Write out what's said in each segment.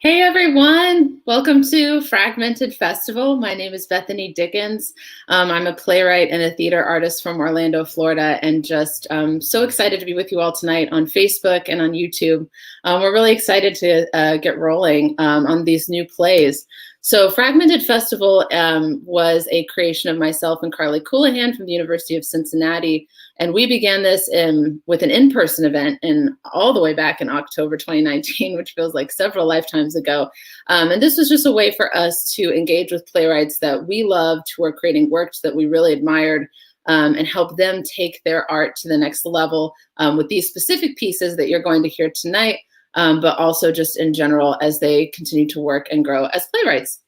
Hey everyone, welcome to Fragmented Festival. My name is Bethany Dickens. I'm a playwright and a theater artist from Orlando, Florida, and just so excited to be with you all tonight on Facebook and on YouTube. We're really excited to get rolling on these new plays. So Fragmented Festival was a creation of myself and Carly Coulahan from the University of Cincinnati. And we began this with an in-person event all the way back in October 2019, which feels like several lifetimes ago. And this was just a way for us to engage with playwrights that we loved, who are creating works that we really admired, and help them take their art to the next level with these specific pieces that you're going to hear tonight, but also just in general as they continue to work and grow as playwrights.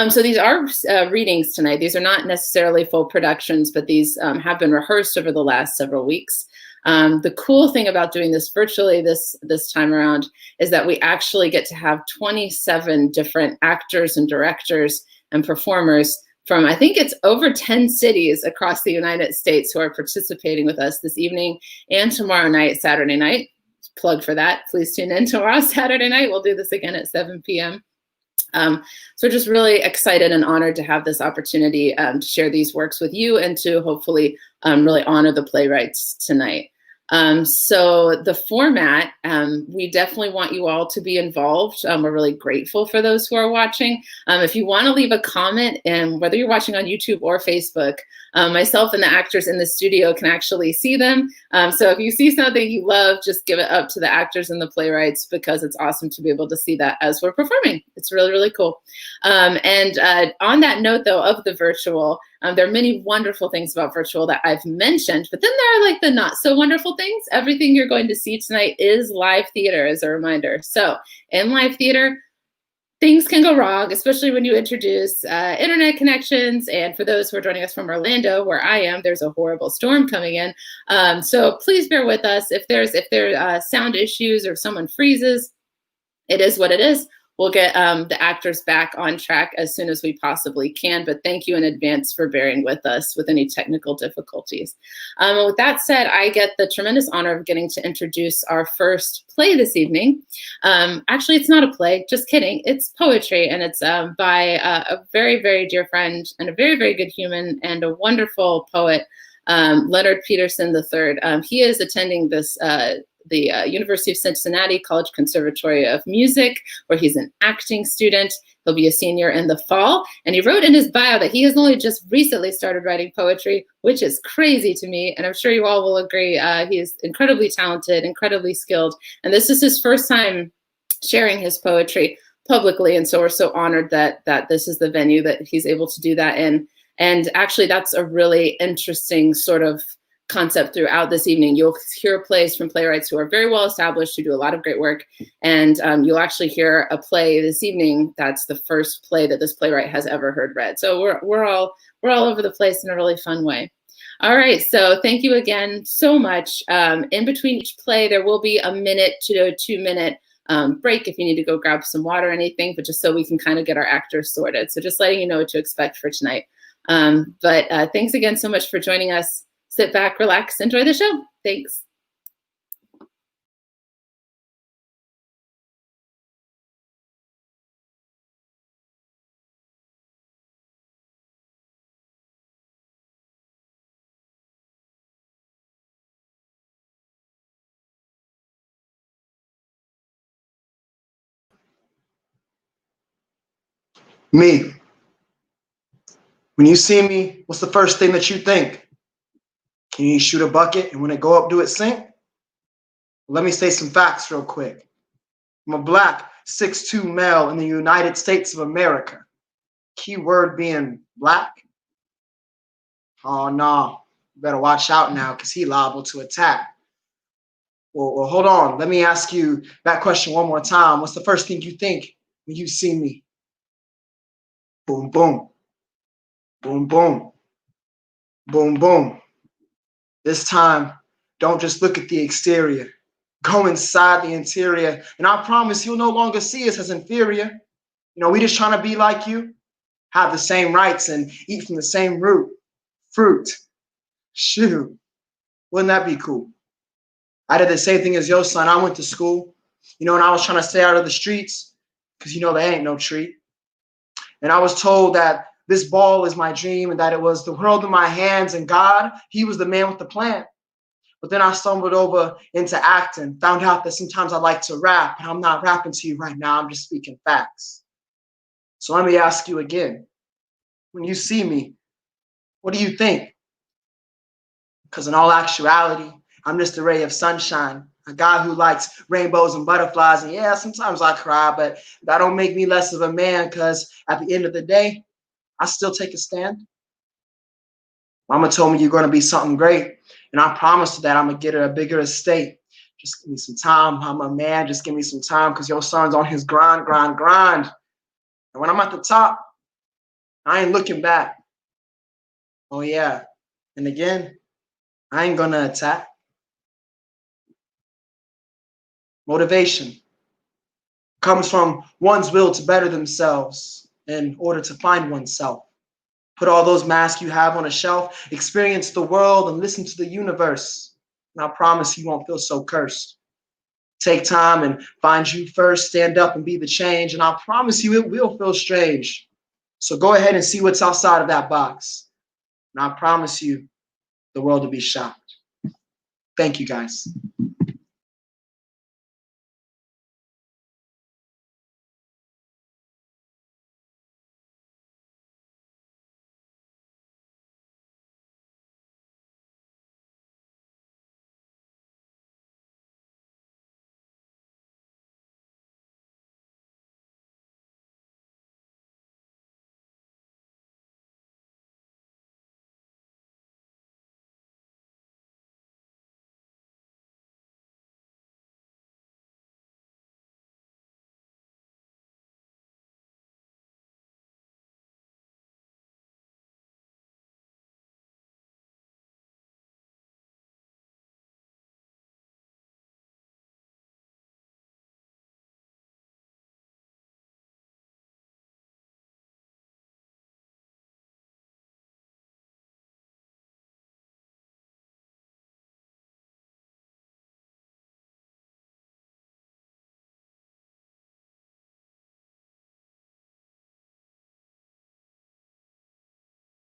So these are readings tonight. These are not necessarily full productions, but these have been rehearsed over the last several weeks. The cool thing about doing this virtually this time around is that we actually get to have 27 different actors and directors and performers from, I think it's over 10 cities across the United States, who are participating with us this evening and tomorrow night, Saturday night. Plug for that. Please tune in tomorrow, Saturday night. We'll do this again at 7 p.m. So we're just really excited and honored to have this opportunity to share these works with you and to hopefully really honor the playwrights tonight. So the format, we definitely want you all to be involved. We're really grateful for those who are watching. If you want to leave a comment, and whether you're watching on YouTube or Facebook, myself and the actors in the studio can actually see them. So if you see something you love, just give it up to the actors and the playwrights, because it's awesome to be able to see that as we're performing. It's really, really cool. And on that note, though, of the virtual, there are many wonderful things about virtual that I've mentioned, but then there are like the not so wonderful things. Everything you're going to see tonight is live theater, as a reminder. So in live theater, things can go wrong, especially when you introduce internet connections. And for those who are joining us from Orlando, where I am, there's a horrible storm coming in. So please bear with us. If there are sound issues or if someone freezes, it is what it is. We'll get the actors back on track as soon as we possibly can, but thank you in advance for bearing with us with any technical difficulties. And with that said, I get the tremendous honor of getting to introduce our first play this evening. Actually, it's not a play, just kidding. It's poetry, and it's by a very, very dear friend and a very, very good human and a wonderful poet, Leonard Peterson III. He is attending the University of Cincinnati College Conservatory of Music, where he's an acting student. He'll be a senior in the fall. And he wrote in his bio that he has only just recently started writing poetry, which is crazy to me. And I'm sure you all will agree. He is incredibly talented, incredibly skilled. And this is his first time sharing his poetry publicly. And so we're so honored that this is the venue that he's able to do that in. And actually, that's a really interesting sort of concept throughout this evening. You'll hear plays from playwrights who are very well established, who do a lot of great work, and you'll actually hear a play this evening that's the first play that this playwright has ever heard read. So we're all over the place in a really fun way. All right, so thank you again so much. In between each play, there will be a 1 to 2 minute break if you need to go grab some water or anything, but just so we can kind of get our actors sorted. So just letting you know what to expect for tonight. But thanks again so much for joining us. Sit back, relax, enjoy the show. Thanks. Me. When you see me, what's the first thing that you think? Can you shoot a bucket and when it go up, do it sink? Let me say some facts real quick. I'm a black 6'2" male in the United States of America. Key word being black. Oh no, you better watch out now because he liable to attack. Well, hold on. Let me ask you that question one more time. What's the first thing you think when you see me? Boom, boom. Boom, boom. Boom, boom. This time, don't just look at the exterior. Go inside the interior, and I promise you'll no longer see us as inferior. You know, we just trying to be like you, have the same rights, and eat from the same fruit. Shoot, wouldn't that be cool? I did the same thing as your son. I went to school, you know, and I was trying to stay out of the streets. because you know they ain't no treat. And I was told that this ball is my dream and that it was the world in my hands and God, he was the man with the plan. But then I stumbled over into acting, found out that sometimes I like to rap, and I'm not rapping to you right now, I'm just speaking facts. So let me ask you again, when you see me, what do you think? Because in all actuality, I'm just a ray of sunshine, a guy who likes rainbows and butterflies. And yeah, sometimes I cry, but that don't make me less of a man, because at the end of the day, I still take a stand. Mama told me you're going to be something great, and I promised that I'm going to get her a bigger estate. Just give me some time. I'm a man. Just give me some time, because your son's on his grind. And when I'm at the top, I ain't looking back. Oh, yeah. And again, I ain't going to attack. Motivation comes from one's will to better themselves in order to find oneself. Put all those masks you have on a shelf, experience the world, and listen to the universe. And I promise you won't feel so cursed. Take time and find you first, stand up and be the change. And I promise you it will feel strange. So go ahead and see what's outside of that box. And I promise you the world will be shocked. Thank you, guys.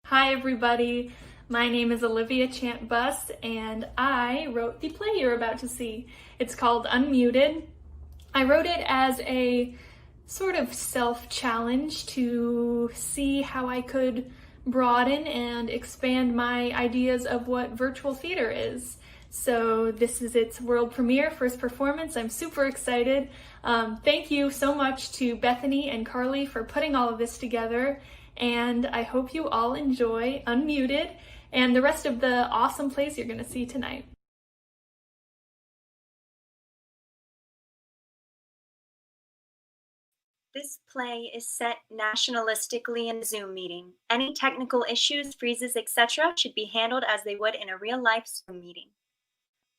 Hi everybody, my name is Olivia Chant and I wrote the play you're about to see. It's called Unmuted. I wrote it as a sort of self-challenge to see how I could broaden and expand my ideas of what virtual theater is. So this is its world premiere, first performance. I'm super excited. Thank you so much to Bethany and Carly for putting all of this together. And I hope you all enjoy Unmuted and the rest of the awesome plays you're going to see tonight. This play is set nationalistically in a Zoom meeting. Any technical issues, freezes, etc. should be handled as they would in a real-life Zoom meeting.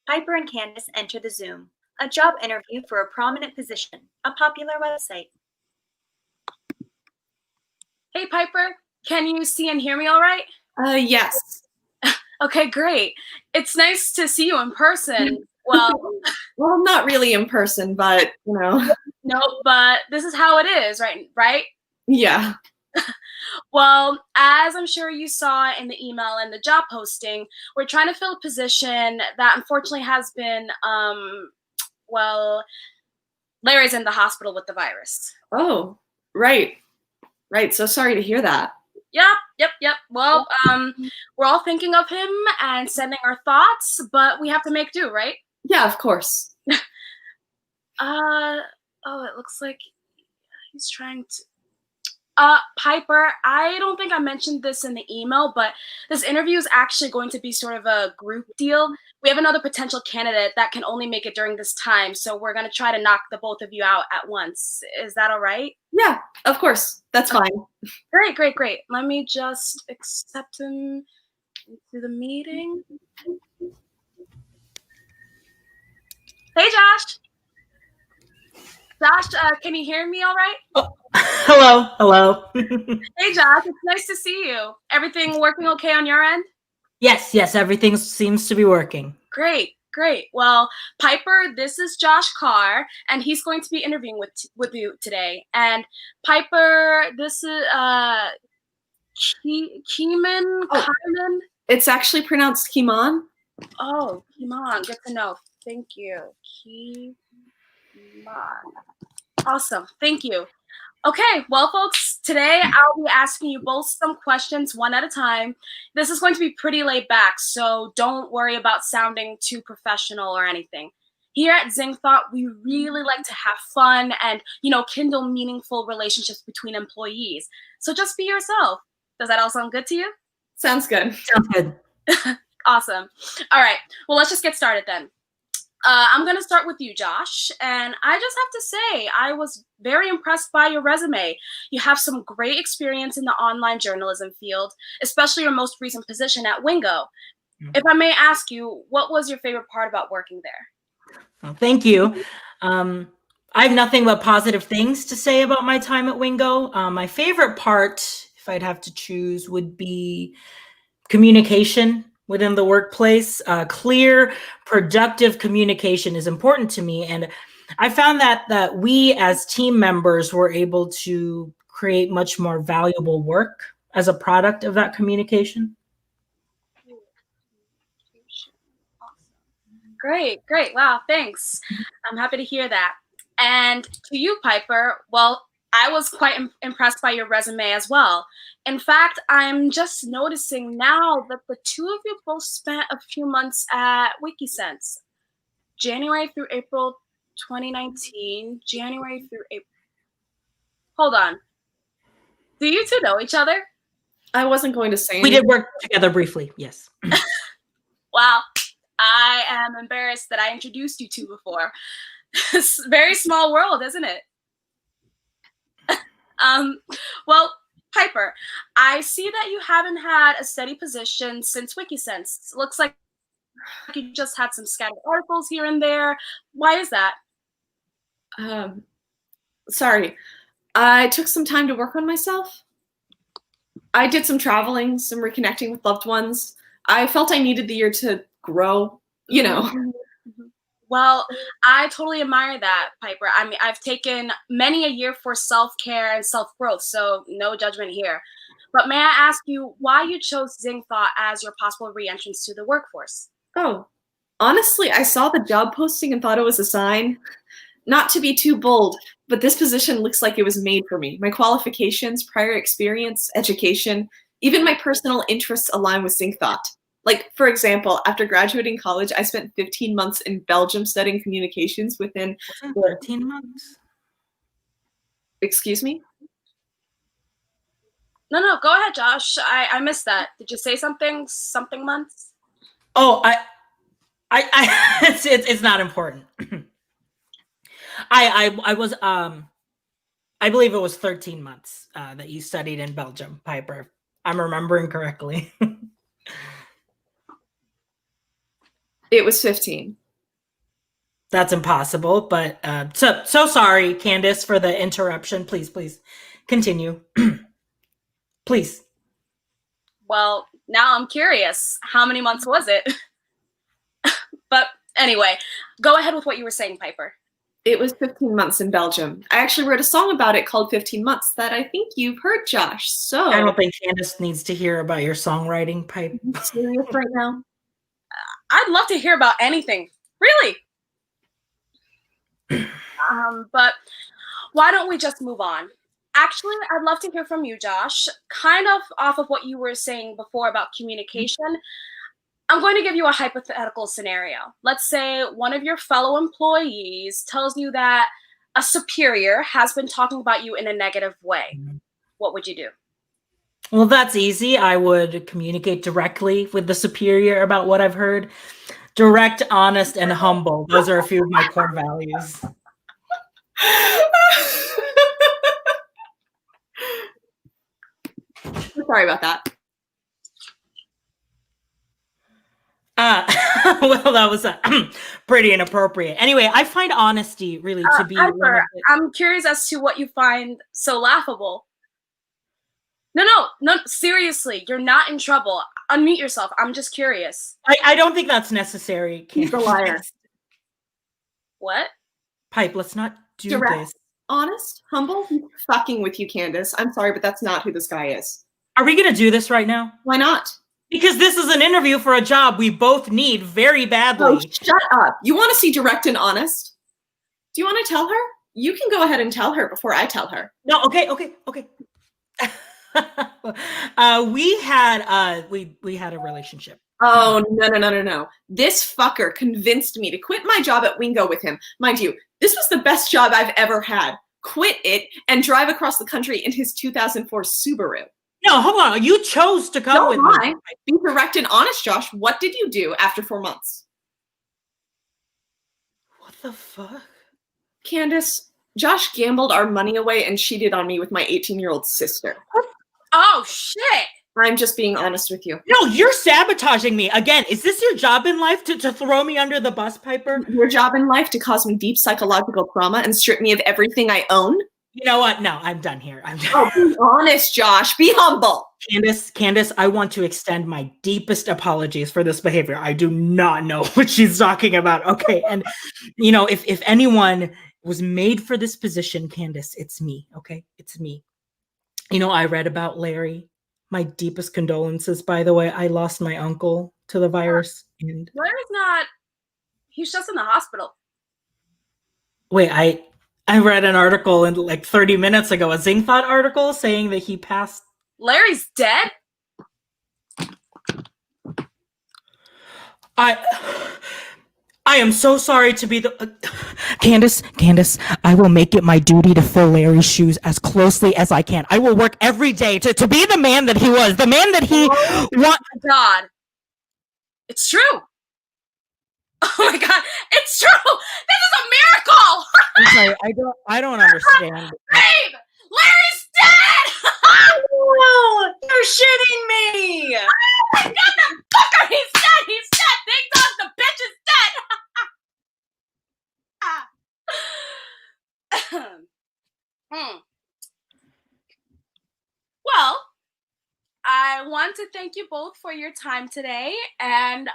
Piper and Candace enter the Zoom. A job interview for a prominent position. A popular website. Hey, Piper. Can you see and hear me all right? Yes. Okay, great. It's nice to see you in person. Well, not really in person, but, you know. No, but this is how it is, right? Yeah. Well, as I'm sure you saw in the email and the job posting, we're trying to fill a position that unfortunately has been, Larry's in the hospital with the virus. Oh, right. So sorry to hear that. Yep. Well, we're all thinking of him and sending our thoughts, but we have to make do, right? Yeah, of course. It looks like he's trying to... Piper, I don't think I mentioned this in the email, but this interview is actually going to be sort of a group deal. We have another potential candidate that can only make it during this time, so we're going to try to knock the both of you out at once. Is that all right? Yeah, of course. That's fine. Great. Let me just accept him into the meeting. Hey, Josh. Can you hear me all right? Oh, hello. Hey, Josh. It's nice to see you. Everything working okay on your end? Yes, everything seems to be working. Great. Great. Well, Piper, this is Josh Carr, and he's going to be interviewing with you today. And Piper, this is Keeman. Oh. Kyman. It's actually pronounced Kimon. Oh, Kimon. Good to know. Thank you. Kimon. Awesome. Thank you. Okay, well, folks, today I'll be asking you both some questions one at a time. This is going to be pretty laid back, so don't worry about sounding too professional or anything. Here at Zing Thought, we really like to have fun and, kindle meaningful relationships between employees. So just be yourself. Does that all sound good to you? Sounds good. Sounds good. Awesome. All right, well, let's just get started then. I'm going to start with you, Josh. And I just have to say, I was very impressed by your resume. You have some great experience in the online journalism field, especially your most recent position at Wingo. Mm-hmm. If I may ask you, what was your favorite part about working there? Well, thank you. I have nothing but positive things to say about my time at Wingo. My favorite part, if I'd have to choose, would be communication within the workplace. Clear, productive communication is important to me. And I found that we as team members were able to create much more valuable work as a product of that communication. Great. Wow, thanks. I'm happy to hear that. And to you, Piper, well, I was quite impressed by your resume as well. In fact, I'm just noticing now that the two of you both spent a few months at WikiSense. January through April 2019, January through April. Hold on. Do you two know each other? I wasn't going to say anything. We did work together briefly, yes. Wow. I am embarrassed that I introduced you two before. It's a very small world, isn't it? Well, Piper, I see that you haven't had a steady position since WikiSense. It looks like you just had some scattered articles here and there. Why is that? Sorry. I took some time to work on myself. I did some traveling, some reconnecting with loved ones. I felt I needed the year to grow, Well, I totally admire that, Piper. I mean, I've taken many a year for self-care and self-growth, so no judgment here. But may I ask you why you chose Zing Thought as your possible re-entrance to the workforce? Oh, honestly, I saw the job posting and thought it was a sign. Not to be too bold, but this position looks like it was made for me. My qualifications, prior experience, education, even my personal interests align with Zing Thought. Like, for example, after graduating college, I spent 15 months in Belgium studying communications within 13 months. Excuse me? No, go ahead, Josh. I missed that. Did you say something months? Oh, it's not important. I was I believe it was 13 months that you studied in Belgium, Piper. I'm remembering correctly. It was 15. That's impossible, but so sorry, Candace, for the interruption. Please continue. Please. Well, now I'm curious. How many months was it? But anyway, go ahead with what you were saying, Piper. It was 15 months in Belgium. I actually wrote a song about it called 15 Months that I think you've heard, Josh. So I don't think Candace needs to hear about your songwriting, Piper. Serious right now? I'd love to hear about anything, really. But why don't we just move on? Actually, I'd love to hear from you, Josh. Kind of off of what you were saying before about communication, I'm going to give you a hypothetical scenario. Let's say one of your fellow employees tells you that a superior has been talking about you in a negative way. What would you do? Well, that's easy. I would communicate directly with the superior about what I've heard. Direct, honest, and humble. Those are a few of my core values. Sorry about that. Well, that was pretty inappropriate. Anyway, I find honesty really to be. I'm curious as to what you find so laughable. No, seriously, you're not in trouble. Unmute yourself. I'm just curious. I don't think that's necessary. He's a liar. What? Pipe, let's not do Direct. this. Honest? Humble? He's fucking with you, Candace. I'm sorry, but that's not who this guy is. Are we going to do this right now? Why not? Because this is an interview for a job we both need very badly. Oh, shut up. You want to see direct and honest? Do you want to tell her? You can go ahead and tell her before I tell her. No, okay. We had a relationship. Oh, no. This fucker convinced me to quit my job at Wingo with him. Mind you, this was the best job I've ever had. Quit it and drive across the country in his 2004 Subaru. No, hold on. You chose to come with me. Be direct and honest, Josh. What did you do after 4 months? What the fuck? Candace, Josh gambled our money away and cheated on me with my 18-year-old sister. Oh, shit. I'm just being honest with you. No, you're sabotaging me. Again, is this your job in life to throw me under the bus, Piper? Your job in life to cause me deep psychological trauma and strip me of everything I own? You know what? No, I'm done here. I'm done. Oh, be honest, Josh. Be humble. Candace, I want to extend my deepest apologies for this behavior. I do not know what she's talking about. Okay, and if anyone was made for this position, Candace, it's me. Okay, it's me. I read about Larry. My deepest condolences, by the way. I lost my uncle to the virus. And Larry's not. He's just in the hospital. wait, I read an article in like 30 minutes ago, a Zing Thought article saying that he passed. Larry's dead? I am so sorry to be the Candace, I will make it my duty to fill Larry's shoes as closely as I can. I will work every day to be the man that he was, the man that he God. It's true. Oh my God, it's true. This is a miracle. I'm sorry, I don't understand. Babe, Larry's dead. Oh, you're shitting me. Oh my God, the fucker, he's dead. He's dead. Thank God the bitch is dead. Well, I want to thank you both for your time today, and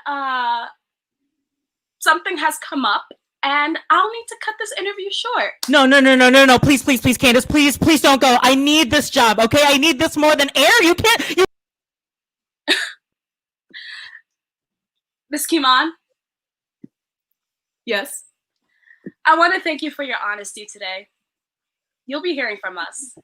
something has come up, and I'll need to cut this interview short. No, please, Candace, please don't go. I need this job, okay? I need this more than air. You can't. Miss Kimon? Yes. I want to thank you for your honesty today. You'll be hearing from us.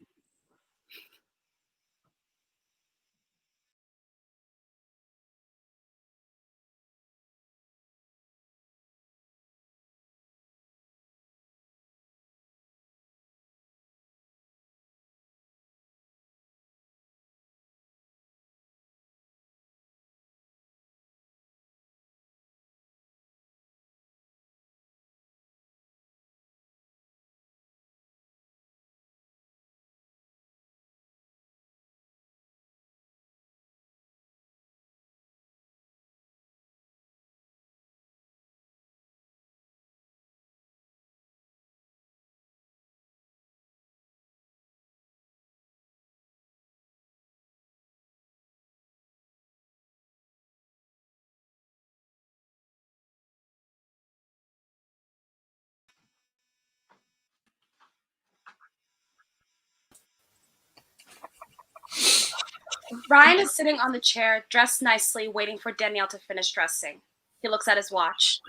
Ryan is sitting on the chair, dressed nicely, waiting for Danielle to finish dressing. He looks at his watch.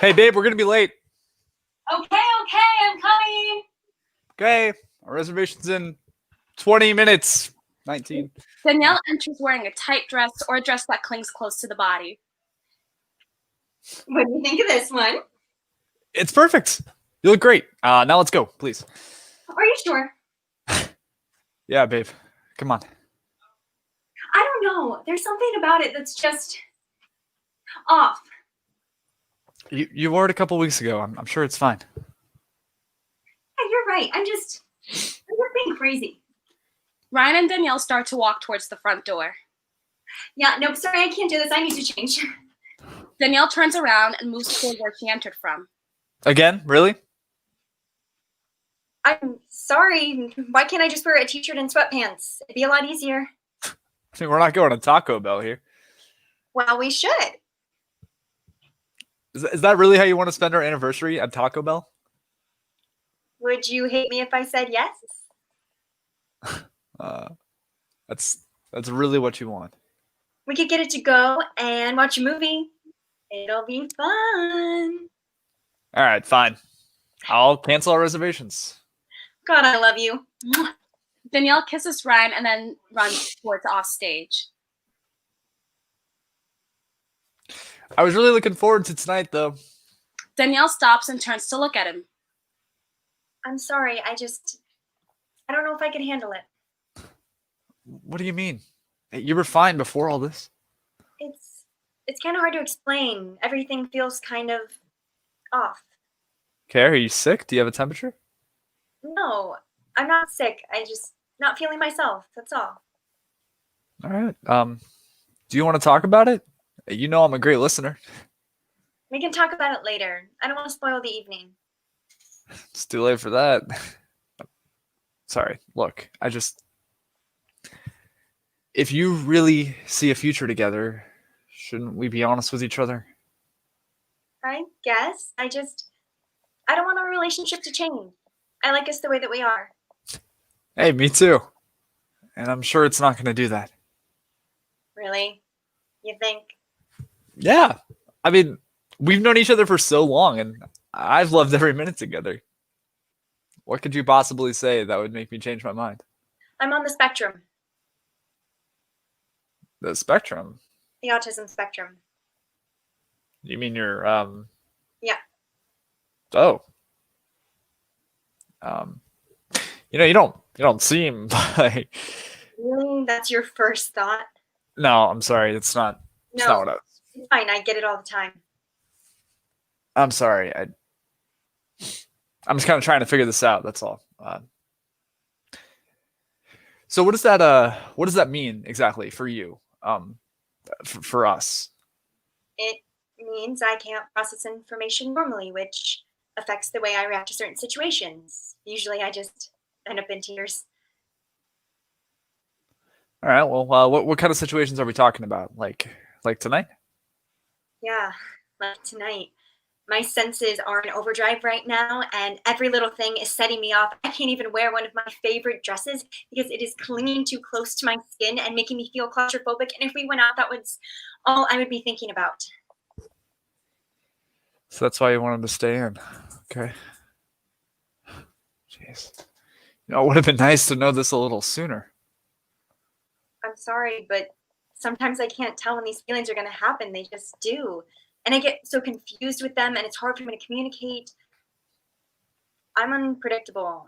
Hey, babe, we're going to be late. Okay, I'm coming. Okay, our reservation's in 20 minutes. 19. Danielle enters wearing a tight dress or a dress that clings close to the body. What do you think of this one? It's perfect. You look great. Now let's go, please. Are you sure? Yeah, babe. Come on. I don't know. There's something about it that's just off. You wore it a couple weeks ago. I'm sure it's fine. Yeah, you're right. I'm just being crazy. Ryan and Danielle start to walk towards the front door. Yeah, nope, sorry, I can't do this. I need to change. Danielle turns around and moves toward where she entered from. Again? Really? I'm sorry. Why can't I just wear a t-shirt and sweatpants? It'd be a lot easier. I mean, we're not going to Taco Bell here. Well, we should. Is that really how you want to spend our anniversary at Taco Bell? Would you hate me if I said yes? That's really what you want. We could get it to go and watch a movie. It'll be fun. All right, fine. I'll cancel our reservations. God, I love you. Danielle kisses Ryan and then runs towards off stage. I was really looking forward to tonight, though. Danielle stops and turns to look at him. I'm sorry. I don't know if I can handle it. What do you mean? You were fine before all this. It's kind of hard to explain. Everything feels kind of off. Okay, are you sick? Do you have a temperature? No, I'm not sick. I just not feeling myself. That's all. All right. Do you want to talk about it? You know I'm a great listener. We can talk about it later. I don't want to spoil the evening. It's too late for that. Sorry. Look, if you really see a future together, shouldn't we be honest with each other? I guess. I don't want our relationship to change. I like us the way that we are. Hey, me too. And I'm sure it's not going to do that. Really? You think? Yeah. I mean, we've known each other for so long, and I've loved every minute together. What could you possibly say that would make me change my mind? I'm on the spectrum. The spectrum? The autism spectrum. You mean you're, Yeah. Oh. You don't seem like... Really? That's your first thought? No, I'm sorry. It's not what I was... It's fine. I get it all the time. I'm sorry. I'm just kind of trying to figure this out. That's all. So what does that mean exactly for you? For us? It means I can't process information normally, which affects the way I react to certain situations. Usually I just end up in tears. All right. Well, what kind of situations are we talking about? Like tonight? Yeah, like tonight. My senses are in overdrive right now, and every little thing is setting me off. I can't even wear one of my favorite dresses because it is clinging too close to my skin and making me feel claustrophobic. And if we went out, that was all I would be thinking about. So that's why you wanted to stay in. Okay. Jeez. It would have been nice to know this a little sooner. I'm sorry, but sometimes I can't tell when these feelings are going to happen. They just do. And I get so confused with them, and it's hard for me to communicate. I'm unpredictable,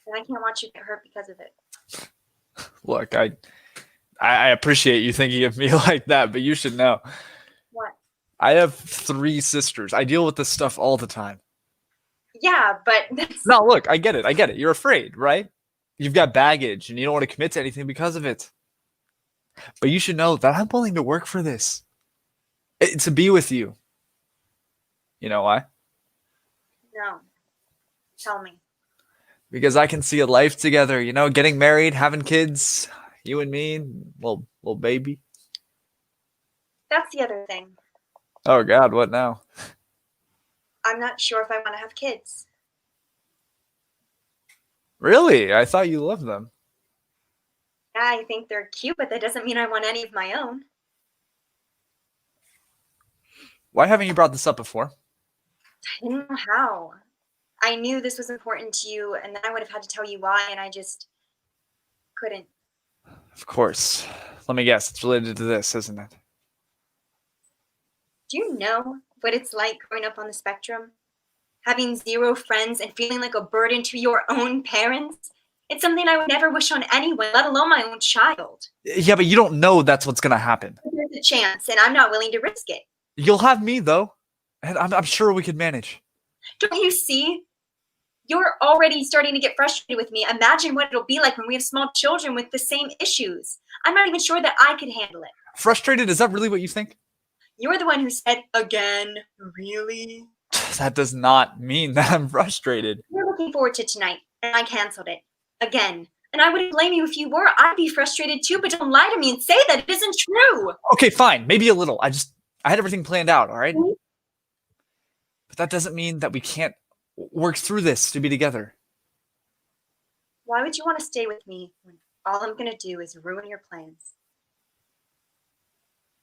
and I can't watch you get hurt because of it. Look, I appreciate you thinking of me like that, but you should know. What? I have 3 sisters. I deal with this stuff all the time. Yeah, but that's... No, look, I get it. You're afraid, right? You've got baggage, and you don't want to commit to anything because of it. But you should know that I'm willing to work for this. To be with you. You know why? No. Tell me. Because I can see a life together, getting married, having kids, you and me, little baby. That's the other thing. Oh God, what now? I'm not sure if I want to have kids. Really? I thought you loved them. Yeah, I think they're cute, but that doesn't mean I want any of my own. Why haven't you brought this up before? I didn't know how. I knew this was important to you, and then I would have had to tell you why, and I just couldn't. Of course. Let me guess, it's related to this, isn't it? Do you know what it's like growing up on the spectrum? Having 0 friends and feeling like a burden to your own parents? It's something I would never wish on anyone, let alone my own child. Yeah, but you don't know that's what's going to happen. There's a chance, and I'm not willing to risk it. You'll have me, though. And I'm sure we can manage. Don't you see? You're already starting to get frustrated with me. Imagine what it'll be like when we have small children with the same issues. I'm not even sure that I could handle it. Frustrated? Is that really what you think? You're the one who said, again, really? That does not mean that I'm frustrated. You're the looking forward to tonight, and I canceled it. Again. And I wouldn't blame you if you were. I'd be frustrated too, but don't lie to me and say that it isn't true. Okay, fine. Maybe a little. I had everything planned out, all right? Mm-hmm. But that doesn't mean that we can't work through this to be together. Why would you want to stay with me when all I'm going to do is ruin your plans?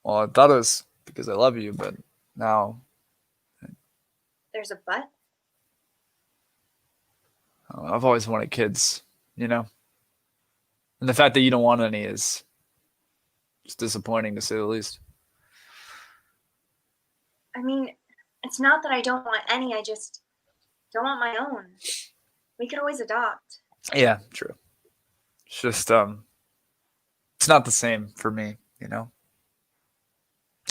Well, I thought it was because I love you, but now... There's a but? I've always wanted kids, you know? And the fact that you don't want any is just disappointing, to say the least. I mean, it's not that I don't want any, I just don't want my own. We could always adopt. Yeah, true. It's just, it's not the same for me, you know?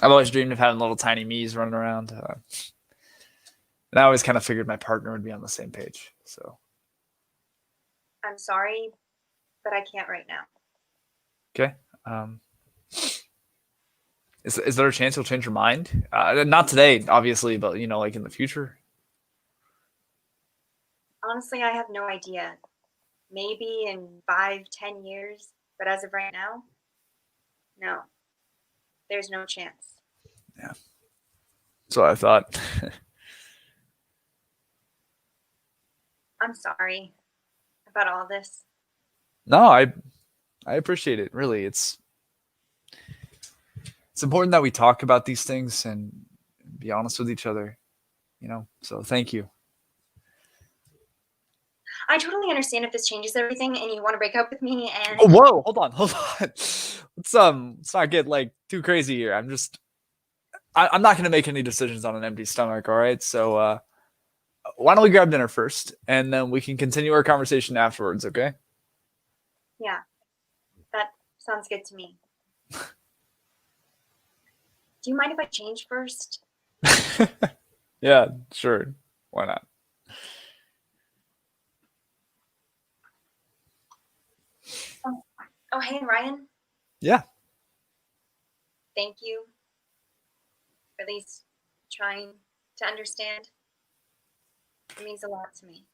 I've always dreamed of having little tiny me's running around. And I always kind of figured my partner would be on the same page, so. I'm sorry, but I can't right now. Okay. Is there a chance you'll change your mind? Not today, obviously, but, you know, like in the future? Honestly, I have no idea. Maybe in 5-10 years, but as of right now, no. There's no chance. Yeah. That's what I thought. I'm sorry about all this. No, I appreciate it. Really, it's important that we talk about these things and be honest with each other, you know. So thank you. I totally understand if this changes everything and you want to break up with me and... Oh, whoa, hold on. Let's not get like too crazy here. I'm not going to make any decisions on an empty stomach. All right. So, why don't we grab dinner first and then we can continue our conversation afterwards. Okay. Yeah, that sounds good to me. Do you mind if I change first? Yeah, sure. Why not? Oh, hey, Ryan. Yeah. Thank you for at least trying to understand. It means a lot to me.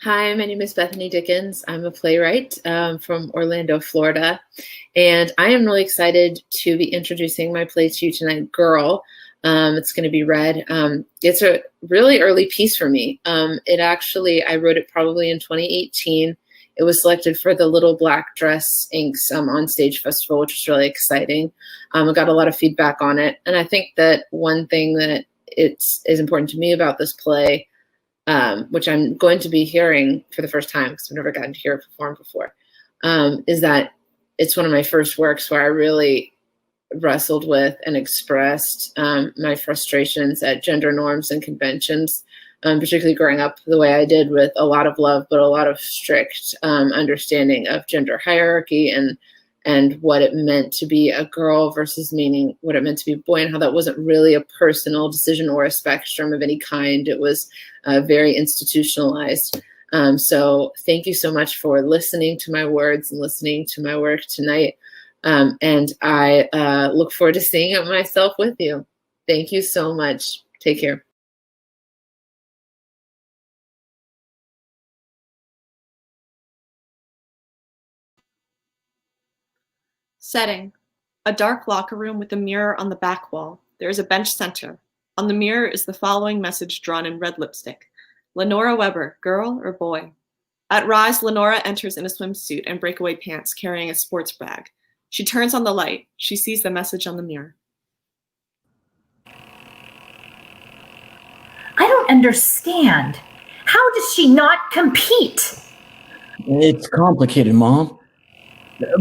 Hi, my name is Bethany Dickens. I'm a playwright from Orlando, Florida, and I am really excited to be introducing my play to you tonight, Girl. It's going to be read. It's a really early piece for me. I wrote it probably in 2018. It was selected for the Little Black Dress Inc.'s On Stage Festival, which was really exciting. I got a lot of feedback on it, and I think that one thing that is important to me about this play, which I'm going to be hearing for the first time because I've never gotten to hear it performed before, is that it's one of my first works where I really wrestled with and expressed my frustrations at gender norms and conventions, particularly growing up the way I did with a lot of love, but a lot of strict understanding of gender hierarchy and and what it meant to be a girl versus meaning what it meant to be a boy, and how that wasn't really a personal decision or a spectrum of any kind. It was very institutionalized. So thank you so much for listening to my words and listening to my work tonight. And I look forward to seeing it myself with you. Thank you so much. Take care. Setting. A dark locker room with a mirror on the back wall. There is a bench center. On the mirror is the following message drawn in red lipstick. Lenora Weber, girl or boy? At Rise, Lenora enters in a swimsuit and breakaway pants carrying a sports bag. She turns on the light. She sees the message on the mirror. I don't understand. How does she not compete? It's complicated, Mom.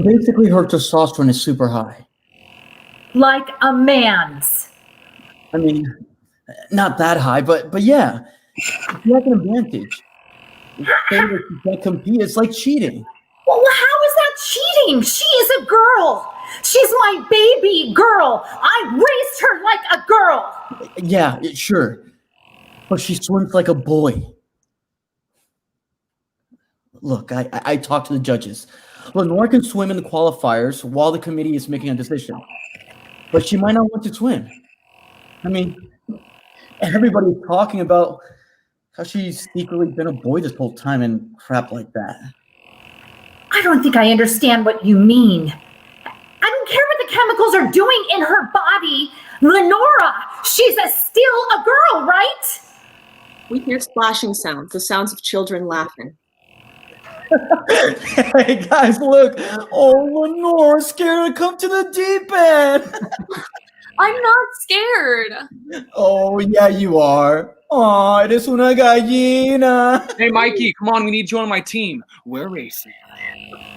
Basically, her testosterone is super high. Like a man's. I mean, not that high, but yeah. She has an advantage. Saying that she can't compete, it's like cheating. Well, how is that cheating? She is a girl. She's my baby girl. I raised her like a girl. Yeah, sure. But she swims like a boy. Look, I talked to the judges. Lenore can swim in the qualifiers while the committee is making a decision. But she might not want to swim. I mean, everybody's talking about how she's secretly been a boy this whole time and crap like that. I don't think I understand what you mean. I don't care what the chemicals are doing in her body. Lenora, she's still a girl, right? We hear splashing sounds, the sounds of children laughing. Hey guys, look! Oh, Lenore's scared to come to the deep end. I'm not scared. Oh yeah, you are. Oh, eres una gallina. Hey Mikey, come on, we need you on my team. We're racing.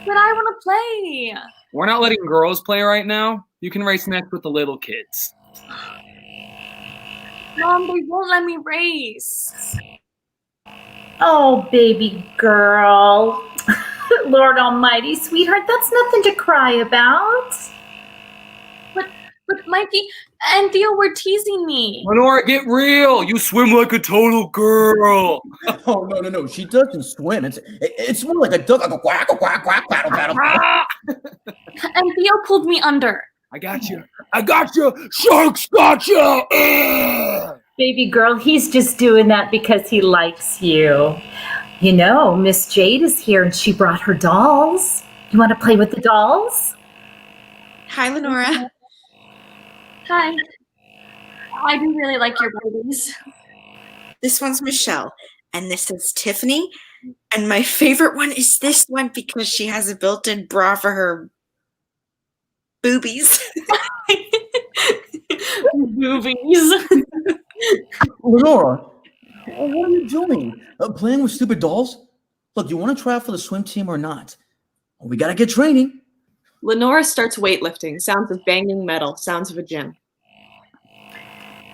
But I want to play. We're not letting girls play right now. You can race next with the little kids. Mom, they won't let me race. Oh, baby girl. Lord Almighty, sweetheart, that's nothing to cry about. But Mikey and Theo were teasing me. Lenora, get real. You swim like a total girl. Oh no! She doesn't swim. It's more like a duck. Like a quack, quack, paddle. And Theo pulled me under. I got you. Sharks got you. Baby girl, he's just doing that because he likes you. You know, Miss Jade is here and she brought her dolls. You want to play with the dolls? Hi, Lenora. Hi. I do really like your babies. This one's Michelle, and this is Tiffany. And my favorite one is this one because she has a built-in bra for her boobies. Boobies. Lenora, what are you doing? Playing with stupid dolls? Look, you want to try out for the swim team or not? Well, we gotta get training. Lenora starts weightlifting, sounds of banging metal, sounds of a gym.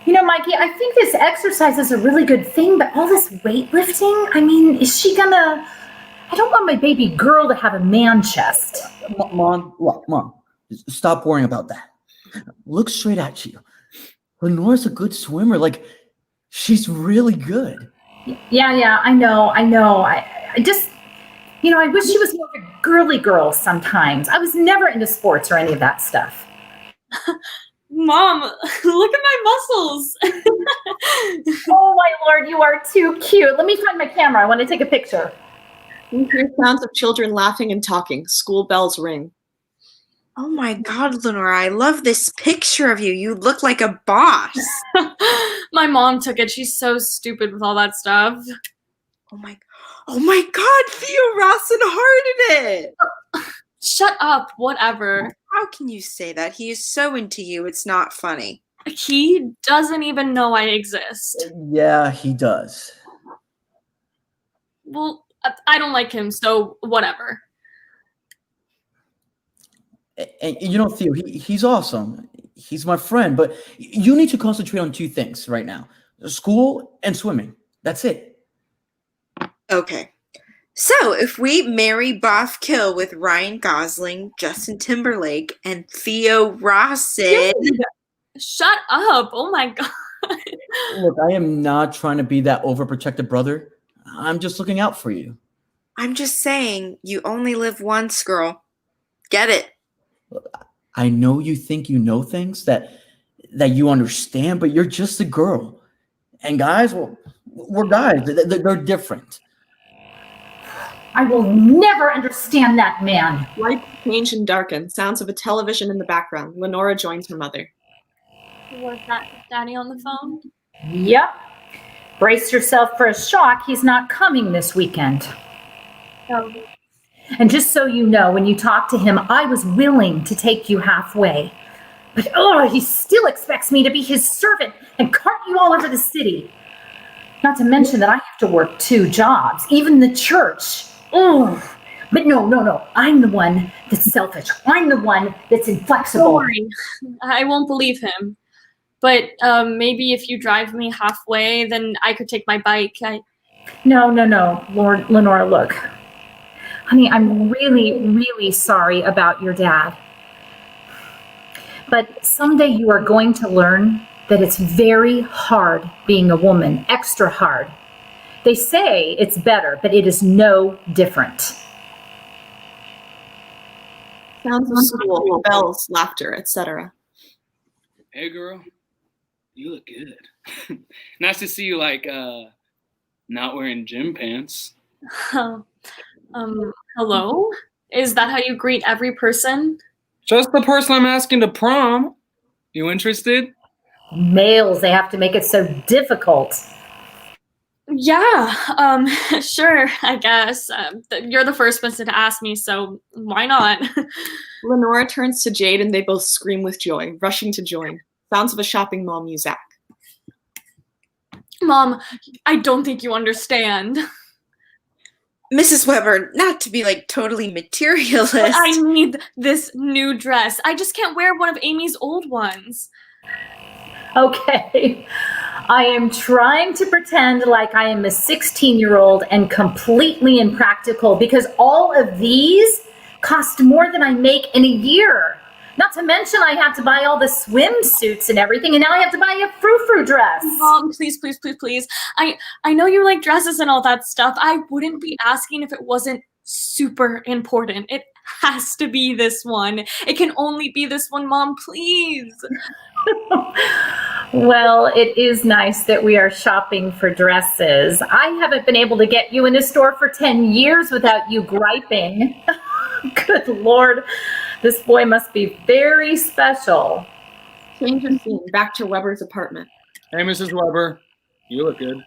You know, Mikey, I think this exercise is a really good thing, but all this weightlifting, I mean, is she gonna... I don't want my baby girl to have a man chest. Mom, look, Mom, stop worrying about that. Look straight at you. Lenore's a good swimmer. Like, she's really good. Yeah, I know. I just, you know, I wish she was more of a girly girl sometimes. I was never into sports or any of that stuff. Mom, look at my muscles. Oh, my Lord, you are too cute. Let me find my camera. I want to take a picture. We hear sounds of children laughing and talking. School bells ring. Oh my God, Lenora, I love this picture of you. You look like a boss. My mom took it. She's so stupid with all that stuff. Oh my God, Theo Rawson hearted it. Shut up, whatever. How can you say that? He is so into you, it's not funny. He doesn't even know I exist. Yeah, he does. Well, I don't like him, so whatever. And you know, Theo, he's awesome. He's my friend, but you need to concentrate on two things right now. School and swimming. That's it. Okay. So, if we marry Boff Kill with Ryan Gosling, Justin Timberlake, and Theo Rawson. Shut up. Oh my God. Look, I am not trying to be that overprotective brother. I'm just looking out for you. I'm just saying, you only live once, girl. Get it? I know you think you know things that you understand, but you're just a girl. And guys, well, we're guys. They're different. I will never understand that man. Lights change and darken. Sounds of a television in the background. Lenora joins her mother. Was that Daddy on the phone? Yep. Brace yourself for a shock. He's not coming this weekend. Oh. And just so you know, when you talk to him, I was willing to take you halfway. But he still expects me to be his servant and cart you all over the city. Not to mention that I have to work 2 jobs, even the church. But no. I'm the one that's selfish. I'm the one that's inflexible. Don't worry. I won't believe him. But maybe if you drive me halfway, then I could take my bike. No. Lord Lenora, look. Honey, I'm really, really sorry about your dad. But someday you are going to learn that it's very hard being a woman, extra hard. They say it's better, but it is no different. Sounds of school, bells, laughter, etc. Hey, girl. You look good. Nice to see you, not wearing gym pants. Hello? Is that how you greet every person? Just the person I'm asking to prom. You interested? Males, they have to make it so difficult. Yeah, sure, I guess. You're the first person to ask me, so why not? Lenora turns to Jade and they both scream with joy, rushing to join. Sounds of a shopping mall music. Mom, I don't think you understand. Mrs. Weber, not to be totally materialist. But I need this new dress. I just can't wear one of Amy's old ones. Okay. I am trying to pretend like I am a 16-year-old and completely impractical because all of these cost more than I make in a year. Not to mention I have to buy all the swimsuits and everything, and now I have to buy a frou-frou dress. Mom, please. I know you like dresses and all that stuff. I wouldn't be asking if it wasn't super important. It has to be this one. It can only be this one, Mom, please. Well, it is nice that we are shopping for dresses. I haven't been able to get you in a store for 10 years without you griping. Good Lord, this boy must be very special. Change of scene, back to Weber's apartment. Hey, Mrs. Weber. You look good.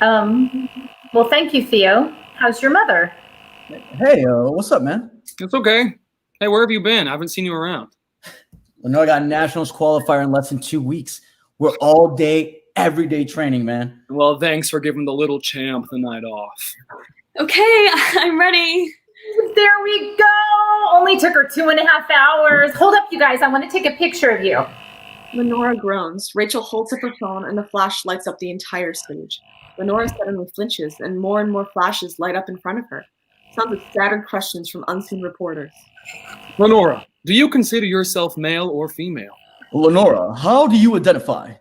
Well, thank you, Theo. How's your mother? Hey, what's up, man? It's okay. Hey, where have you been? I haven't seen you around. I got Nationals qualifier in less than 2 weeks. We're all day, every day training, man. Well, thanks for giving the little champ the night off. Okay, I'm ready. There we go. Only took her 2.5 hours. Hold up, you guys. I want to take a picture of you. Lenora groans. Rachel holds up her phone and the flash lights up the entire stage. Lenora suddenly flinches and more flashes light up in front of her. Sounds of scattered questions from unseen reporters. Lenora, do you consider yourself male or female? Lenora, how do you identify?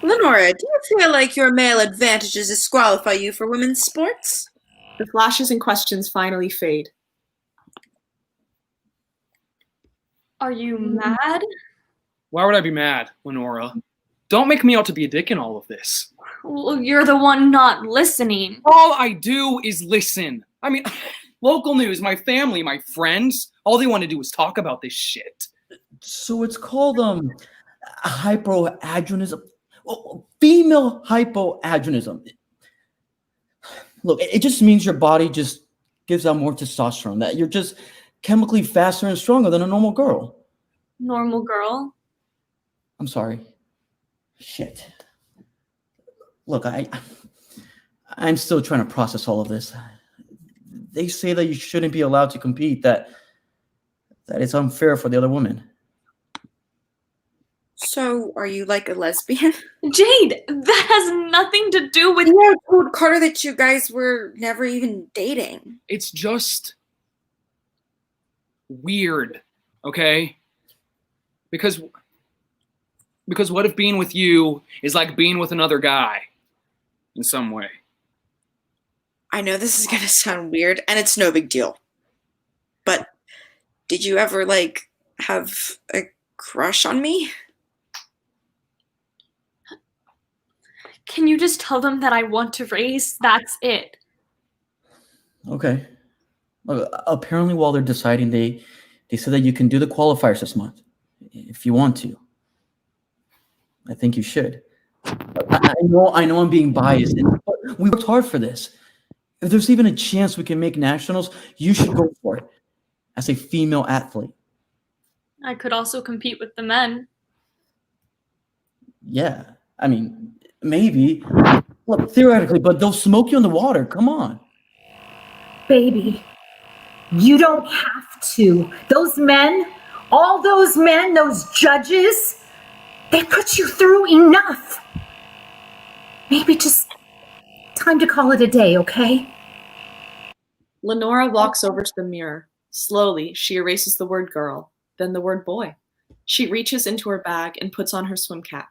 Lenora, do you feel like your male advantages disqualify you for women's sports? The flashes and questions finally fade. Are you mad? Why would I be mad, Lenora? Don't make me out to be a dick in all of this. Well, you're the one not listening. All I do is listen. I mean, local news, my family, my friends, all they want to do is talk about this shit. So it's called hypoadrenism. Female hypoadrenism. Look, it just means your body just gives out more testosterone, that you're just chemically faster and stronger than a normal girl. Normal girl? I'm sorry. Shit. Look, I'm still trying to process all of this. They say that you shouldn't be allowed to compete, that it's unfair for the other woman. So, are you like a lesbian? Jade, that has nothing to do with. I told Carter that you guys were never even dating. It's just weird, okay? Because what if being with you is like being with another guy in some way? I know this is gonna sound weird, and it's no big deal. But did you ever, like, have a crush on me? Can you just tell them that I want to race? That's it. Okay. Apparently, while they're deciding, they said that you can do the qualifiers this month if you want to. I think you should. I know I'm being biased, but we worked hard for this. If there's even a chance we can make nationals, you should go for it as a female athlete. I could also compete with the men. Yeah, I mean, maybe. Look, theoretically, but they'll smoke you in the water. Come on. Baby, you don't have to. Those men, all those men, those judges, they put you through enough. Maybe just time to call it a day, okay? Lenora walks over to the mirror. Slowly, she erases the word girl, then the word boy. She reaches into her bag and puts on her swim cap,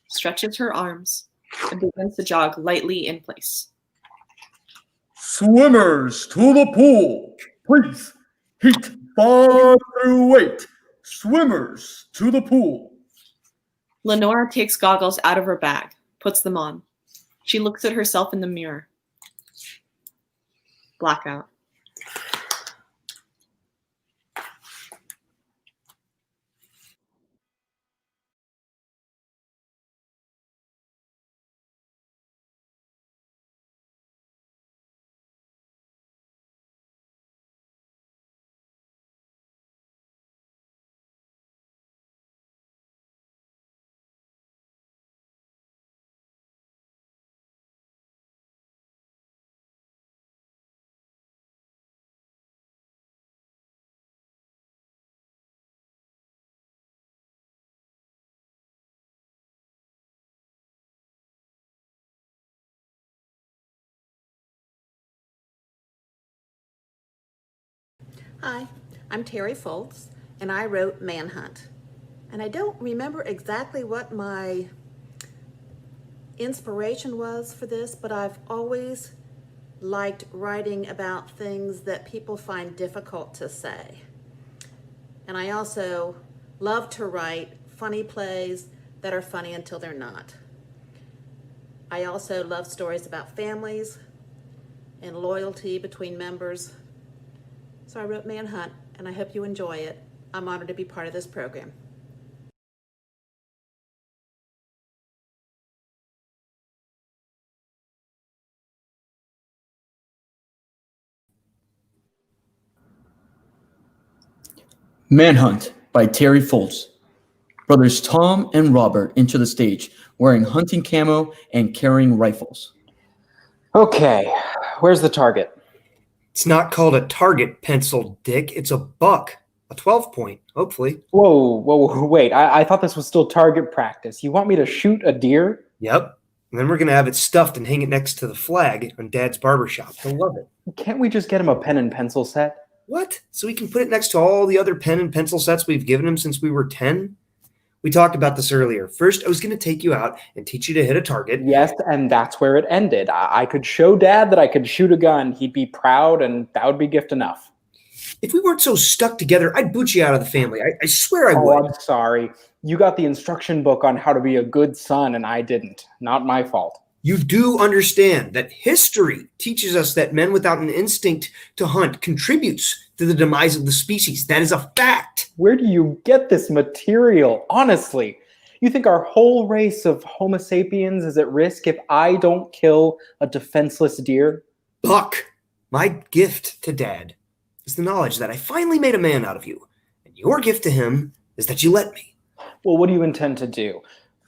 stretches her arms, and begins to jog lightly in place. Swimmers to the pool, please. Heat 5 through 8. Swimmers to the pool. Lenora takes goggles out of her bag, puts them on. She looks at herself in the mirror. Blackout. Hi, I'm Teri Foltz, and I wrote Manhunt. And I don't remember exactly what my inspiration was for this, but I've always liked writing about things that people find difficult to say. And I also love to write funny plays that are funny until they're not. I also love stories about families and loyalty between members. So I wrote Manhunt, and I hope you enjoy it. I'm honored to be part of this program. Manhunt by Teri Foltz. Brothers Tom and Robert enter the stage, wearing hunting camo and carrying rifles. Okay, where's the target? It's not called a target, pencil dick. It's a buck. A 12-point, hopefully. Whoa, wait. I thought this was still target practice. You want me to shoot a deer? Yep. And then we're going to have it stuffed and hang it next to the flag on Dad's barbershop. He'll love it. Can't we just get him a pen and pencil set? What? So we can put it next to all the other pen and pencil sets we've given him since we were 10? We talked about this earlier. First, I was going to take you out and teach you to hit a target. Yes, and that's where it ended. I could show Dad that I could shoot a gun. He'd be proud, and that would be gift enough. If we weren't so stuck together, I'd boot you out of the family. I swear I would. Oh, I'm sorry. You got the instruction book on how to be a good son, and I didn't. Not my fault. You do understand that history teaches us that men without an instinct to hunt contributes to the demise of the species. That is a fact. Where do you get this material? Honestly, you think our whole race of Homo sapiens is at risk if I don't kill a defenseless deer? Buck, my gift to Dad is the knowledge that I finally made a man out of you. And your gift to him is that you let me. Well, what do you intend to do?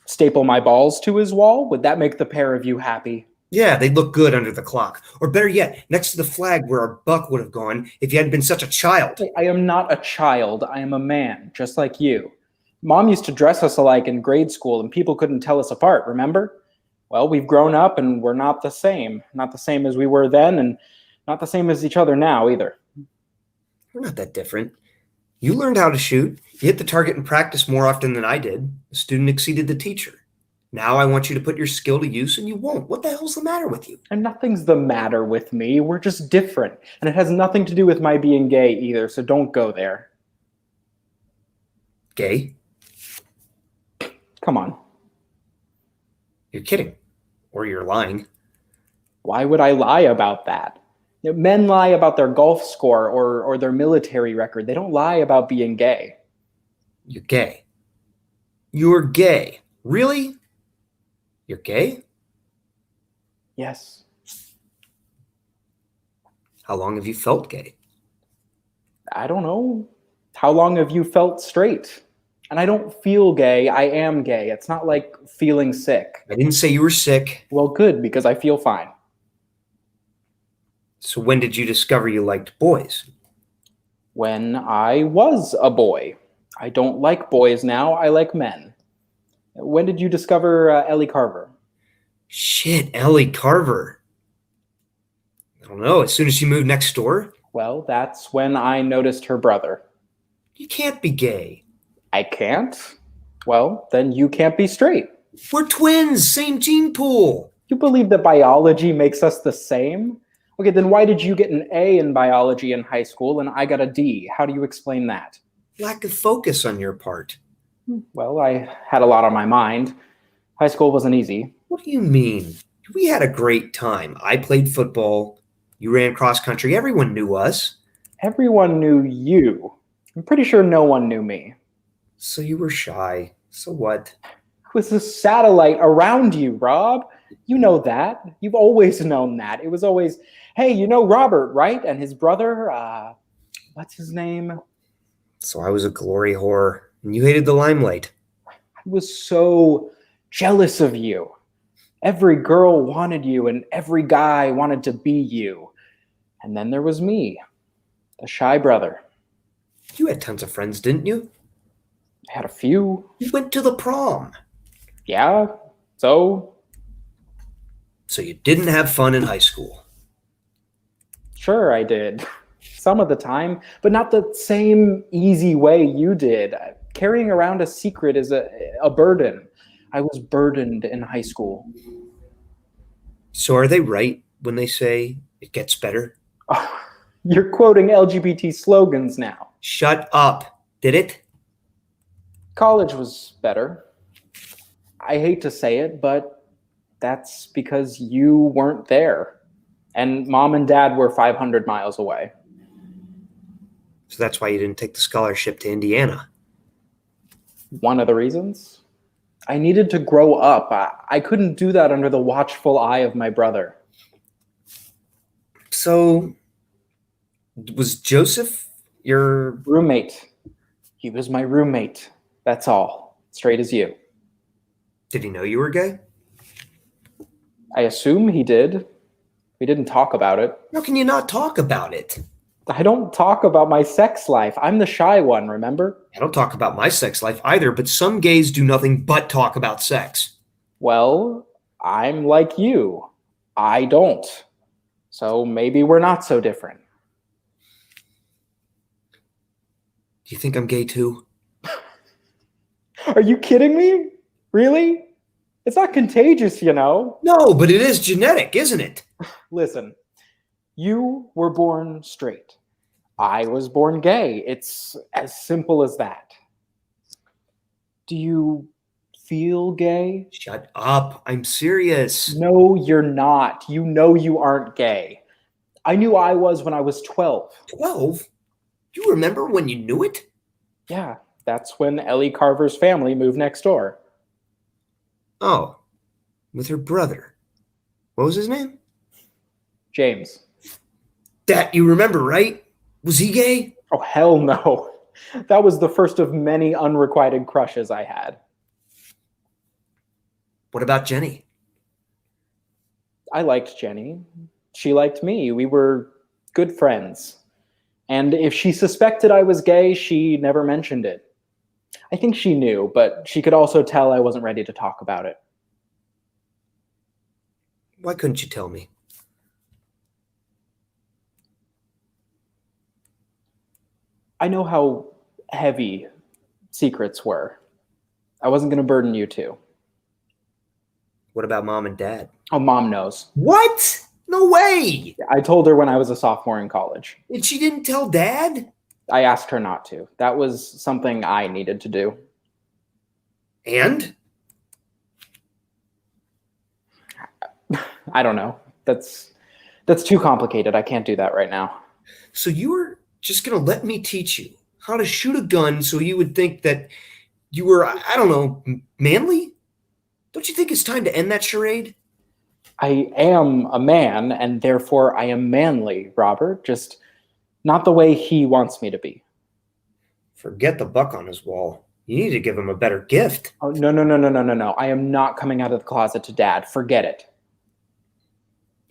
Staple my balls to his wall? Would that make the pair of you happy? Yeah, they'd look good under the clock. Or better yet, next to the flag where our buck would have gone if you hadn't been such a child. I am not a child. I am a man, just like you. Mom used to dress us alike in grade school and people couldn't tell us apart, remember? Well, we've grown up and we're not the same. Not the same as we were then and not the same as each other now either. We're not that different. You learned how to shoot. You hit the target in practice more often than I did. The student exceeded the teacher. Now I want you to put your skill to use and you won't. What the hell's the matter with you? And nothing's the matter with me. We're just different. And it has nothing to do with my being gay either, so don't go there. Gay? Come on. You're kidding. Or you're lying. Why would I lie about that? You know, men lie about their golf score or their military record. They don't lie about being gay. You're gay. You're gay. Really? You're gay? Yes. How long have you felt gay? I don't know. How long have you felt straight? And I don't feel gay. I am gay. It's not like feeling sick. I didn't say you were sick. Well, good, because I feel fine. So when did you discover you liked boys? When I was a boy. I don't like boys now. I like men. When did you discover Ellie Carver? Shit, Ellie Carver. I don't know. As soon as she moved next door? Well, that's when I noticed her brother. You can't be gay. I can't? Well, then you can't be straight. We're twins, same gene pool. You believe that biology makes us the same? Okay, then why did you get an A in biology in high school and I got a D? How do you explain that? Lack of focus on your part. Well, I had a lot on my mind. High school wasn't easy. What do you mean? We had a great time. I played football. You ran cross country. Everyone knew us. Everyone knew you. I'm pretty sure no one knew me. So you were shy. So what? It was a satellite around you, Rob. You know that. You've always known that. It was always, hey, you know Robert, right? And his brother, what's his name? So I was a glory whore, and you hated the limelight. I was so jealous of you. Every girl wanted you, and every guy wanted to be you. And then there was me, the shy brother. You had tons of friends, didn't you? I had a few. You went to the prom. Yeah, so? So you didn't have fun in high school. Sure, I did. Some of the time, but not the same easy way you did. Carrying around a secret is a burden. I was burdened in high school. So are they right when they say it gets better? Oh, you're quoting LGBT slogans now. Shut up. Did it? College was better. I hate to say it, but that's because you weren't there. And Mom and Dad were 500 miles away. So that's why you didn't take the scholarship to Indiana. One of the reasons. I needed to grow up. I couldn't do that under the watchful eye of my brother. So, was Joseph your roommate? He was my roommate. That's all. Straight as you. Did he know you were gay? I assume he did. We didn't talk about it. How can you not talk about it? I don't talk about my sex life. I'm the shy one, remember? I don't talk about my sex life either, but some gays do nothing but talk about sex. Well, I'm like you. I don't. So maybe we're not so different. Do you think I'm gay too? Are you kidding me? Really? It's not contagious, you know. No, but it is genetic, isn't it? Listen, you were born straight. I was born gay. It's as simple as that. Do you feel gay? Shut up. I'm serious. No, you're not. You know you aren't gay. I knew I was when I was 12. 12? You remember when you knew it? Yeah, that's when Ellie Carver's family moved next door. Oh, with her brother. What was his name? James. That you remember, right? Was he gay? Oh, hell no. That was the first of many unrequited crushes I had. What about Jenny? I liked Jenny. She liked me. We were good friends. And if she suspected I was gay, she never mentioned it. I think she knew, but she could also tell I wasn't ready to talk about it. Why couldn't you tell me? I know how heavy secrets were. I wasn't going to burden you two. What about Mom and Dad? Oh, Mom knows. What? No way! I told her when I was a sophomore in college. And she didn't tell Dad? I asked her not to. That was something I needed to do. And? I don't know. That's too complicated. I can't do that right now. So you were just going to let me teach you how to shoot a gun so you would think that you were, I don't know, manly? Don't you think it's time to end that charade? I am a man, and therefore I am manly, Robert. Just not the way he wants me to be. Forget the buck on his wall. You need to give him a better gift. Oh, no. I am not coming out of the closet to Dad. Forget it.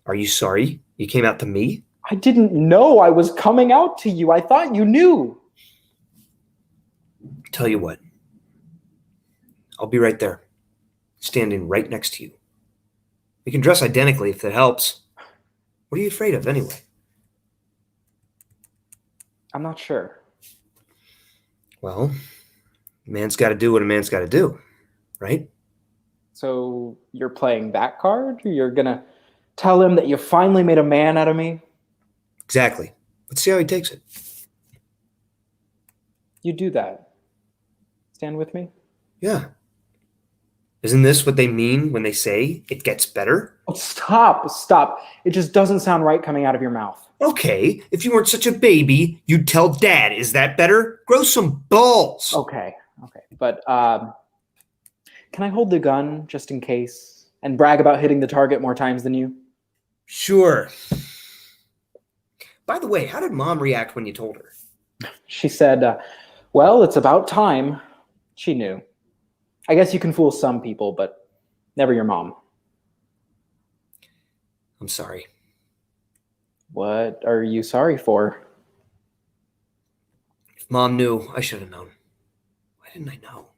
Are you sorry you came out to me? I didn't know I was coming out to you. I thought you knew. Tell you what. I'll be right there, standing right next to you. We can dress identically if that helps. What are you afraid of anyway? I'm not sure. Well, a man's got to do what a man's got to do, right? So you're playing that card? You're going to tell him that you finally made a man out of me? Exactly. Let's see how he takes it. You do that. Stand with me? Yeah. Isn't this what they mean when they say it gets better? Oh, stop. It just doesn't sound right coming out of your mouth. Okay, if you weren't such a baby, you'd tell Dad. Is that better? Grow some balls. Okay. But can I hold the gun just in case and brag about hitting the target more times than you? Sure. By the way, how did Mom react when you told her? She said, well, it's about time. She knew. I guess you can fool some people, but never your mom. I'm sorry. What are you sorry for? If Mom knew, I should have known. Why didn't I know?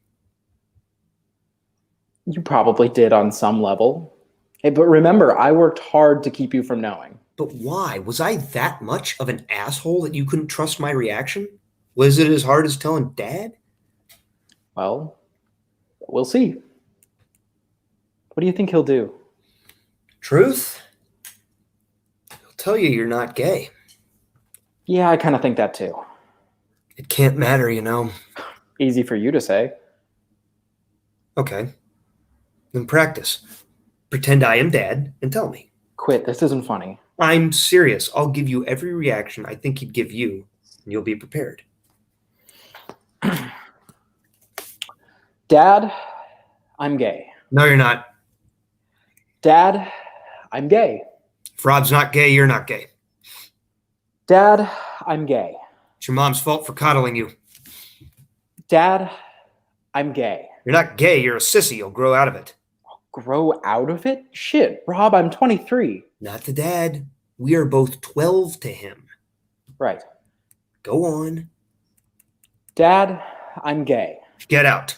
You probably did on some level. Hey, but remember, I worked hard to keep you from knowing. But why? Was I that much of an asshole that you couldn't trust my reaction? Was it as hard as telling Dad? Well, we'll see. What do you think he'll do? Truth? He'll tell you you're not gay. Yeah, I kind of think that too. It can't matter, you know. Easy for you to say. Okay. Then practice. Pretend I am Dad and tell me. Quit, this isn't funny. I'm serious. I'll give you every reaction I think he'd give you, and you'll be prepared. Dad, I'm gay. No, you're not. Dad, I'm gay. If Rob's not gay, you're not gay. Dad, I'm gay. It's your mom's fault for coddling you. Dad, I'm gay. You're not gay, you're a sissy. You'll grow out of it. Grow out of it? Shit, Rob, I'm 23. Not to Dad. We are both 12 to him. Right. Go on. Dad, I'm gay. Get out.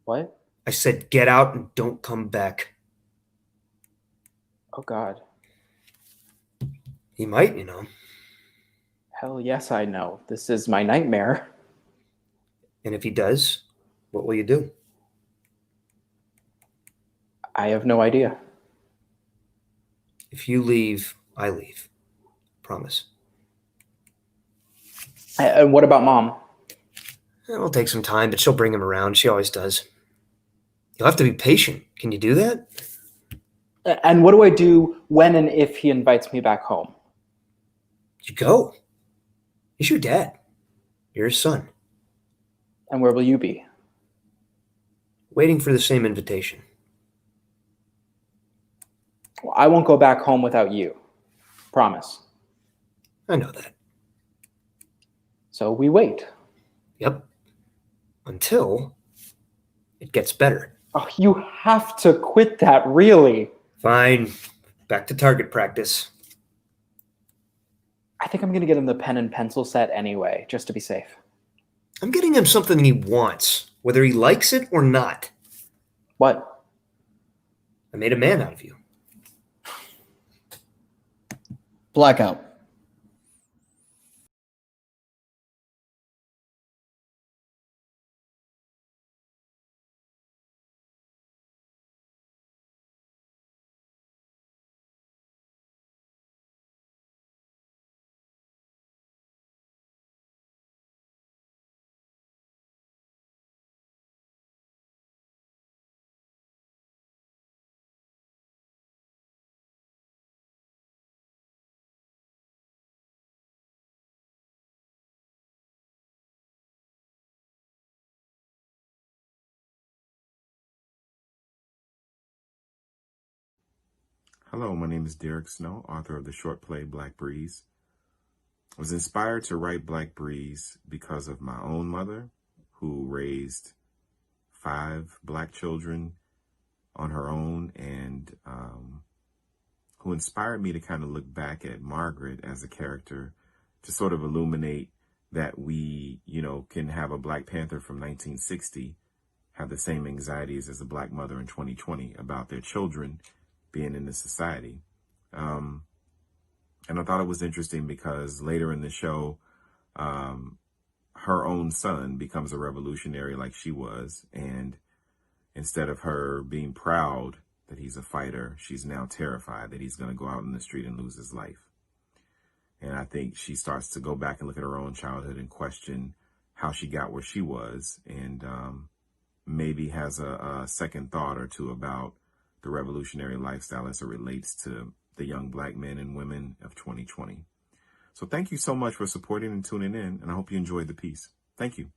What? I said get out and don't come back. Oh, God. He might, you know. Hell yes, I know. This is my nightmare. And if he does, what will you do? I have no idea. If you leave, I leave. Promise. And what about Mom? It'll take some time, but she'll bring him around. She always does. You'll have to be patient. Can you do that? And what do I do when and if he invites me back home? You go. He's your dad. You're his son. And where will you be? Waiting for the same invitation. Well, I won't go back home without you. Promise. I know that. So we wait. Yep. Until it gets better. Oh, you have to quit that, really. Fine. Back to target practice. I think I'm going to get him the pen and pencil set anyway, just to be safe. I'm getting him something he wants, whether he likes it or not. What? I made a man out of you. Blackout. Hello, my name is Derek Snow, author of the short play Black Breeze. I was inspired to write Black Breeze because of my own mother, who raised 5 Black children on her own, and who inspired me to kind of look back at Margaret as a character to sort of illuminate that we, can have a Black Panther from 1960 have the same anxieties as a Black mother in 2020 about their children being in this society. And I thought it was interesting because later in the show, her own son becomes a revolutionary like she was. And instead of her being proud that he's a fighter, she's now terrified that he's going to go out in the street and lose his life. And I think she starts to go back and look at her own childhood and question how she got where she was, and maybe has a second thought or two about the revolutionary lifestyle as it relates to the young Black men and women of 2020. So thank you so much for supporting and tuning in, and I hope you enjoyed the piece. Thank you.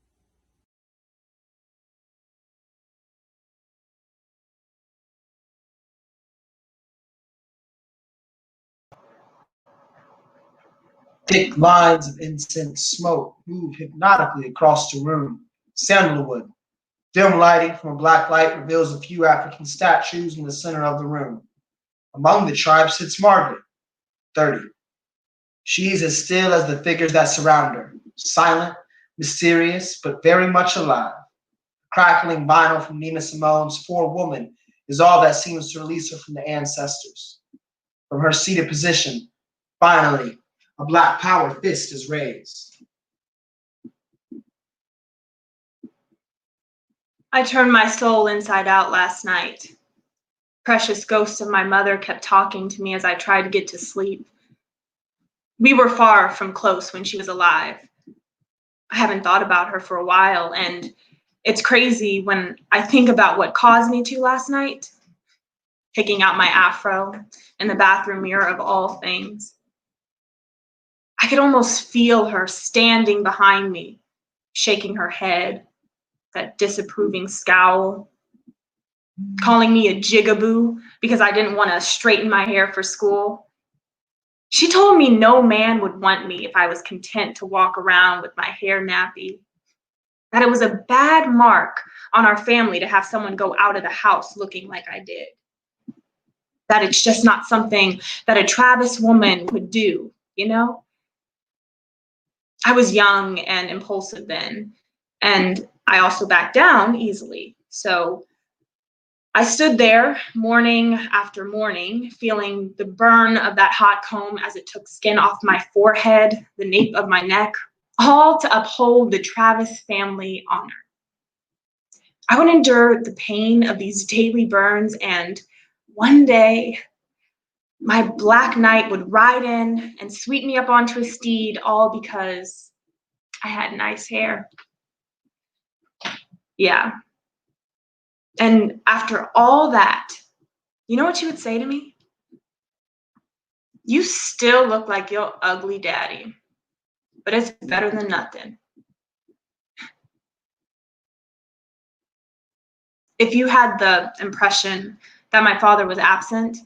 Thick lines of incense smoke move hypnotically across the room. Sandalwood. Dim lighting from a black light reveals a few African statues in the center of the room. Among the tribe sits Margaret, 30. She is as still as the figures that surround her, silent, mysterious, but very much alive. Crackling vinyl from Nina Simone's For Woman is all that seems to release her from the ancestors. From her seated position, finally, a Black power fist is raised. I turned my soul inside out last night. Precious ghost of my mother kept talking to me as I tried to get to sleep. We were far from close when she was alive. I haven't thought about her for a while, and it's crazy when I think about what caused me to last night. Picking out my afro in the bathroom mirror of all things. I could almost feel her standing behind me, shaking her head, that disapproving scowl, calling me a jigaboo because I didn't want to straighten my hair for school. She told me no man would want me if I was content to walk around with my hair nappy, that it was a bad mark on our family to have someone go out of the house looking like I did, that it's just not something that a Travis woman would do, I was young and impulsive then, and I also backed down easily. So I stood there morning after morning, feeling the burn of that hot comb as it took skin off my forehead, the nape of my neck, all to uphold the Travis family honor. I would endure the pain of these daily burns, and one day my Black knight would ride in and sweep me up onto a steed, all because I had nice hair. Yeah. And after all that, you know what she would say to me? You still look like your ugly daddy, but it's better than nothing. If you had the impression that my father was absent,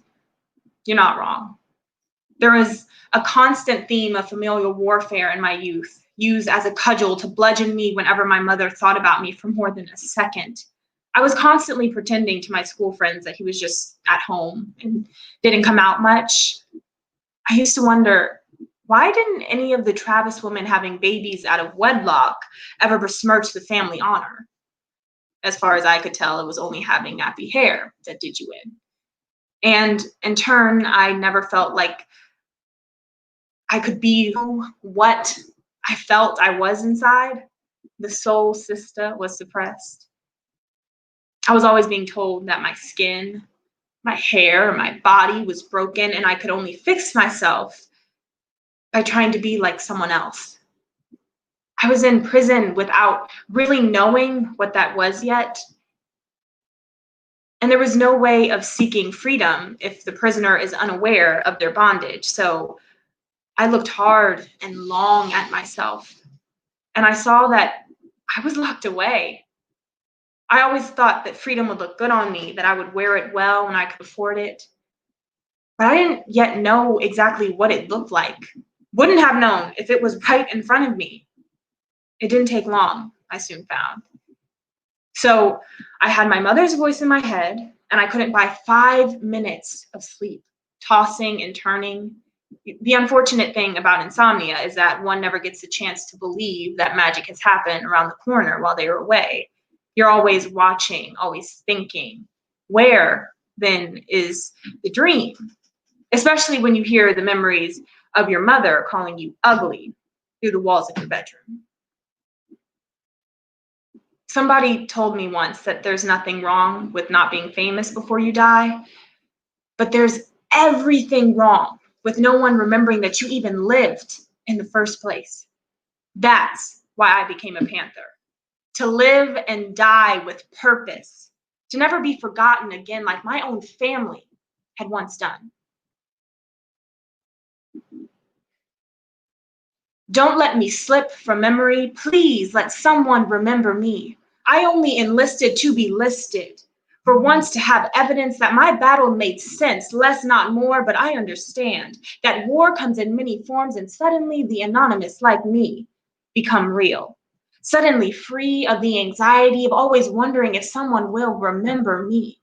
you're not wrong. There was a constant theme of familial warfare in my youth, used as a cudgel to bludgeon me whenever my mother thought about me for more than a second. I was constantly pretending to my school friends that he was just at home and didn't come out much. I used to wonder, Why didn't any of the Travis women having babies out of wedlock ever besmirch the family honor? As far as I could tell, it was only having nappy hair that did you in. And in turn, I never felt like I could be what I felt I was inside. The soul sister was suppressed. I was always being told that my skin, my hair, my body was broken, and I could only fix myself by trying to be like someone else. I was in prison without really knowing what that was yet. And there was no way of seeking freedom if the prisoner is unaware of their bondage. So I looked hard and long at myself, and I saw that I was locked away. I always thought that freedom would look good on me, that I would wear it well when I could afford it. But I didn't yet know exactly what it looked like. Wouldn't have known if it was right in front of me. It didn't take long, I soon found. So I had my mother's voice in my head, and I couldn't buy 5 minutes of sleep, tossing and turning. The unfortunate thing about insomnia is that one never gets a chance to believe that magic has happened around the corner while they are away. You're always watching, always thinking. Where, then, is the dream? Especially when you hear the memories of your mother calling you ugly through the walls of your bedroom. Somebody told me once that there's nothing wrong with not being famous before you die, but there's everything wrong with no one remembering that you even lived in the first place. That's why I became a Panther. To live and die with purpose. To never be forgotten again like my own family had once done. Don't let me slip from memory. Please let someone remember me. I only enlisted to be listed. For once to have evidence that my battle made sense, less not more, but I understand that war comes in many forms and suddenly the anonymous like me become real. Suddenly free of the anxiety of always wondering if someone will remember me.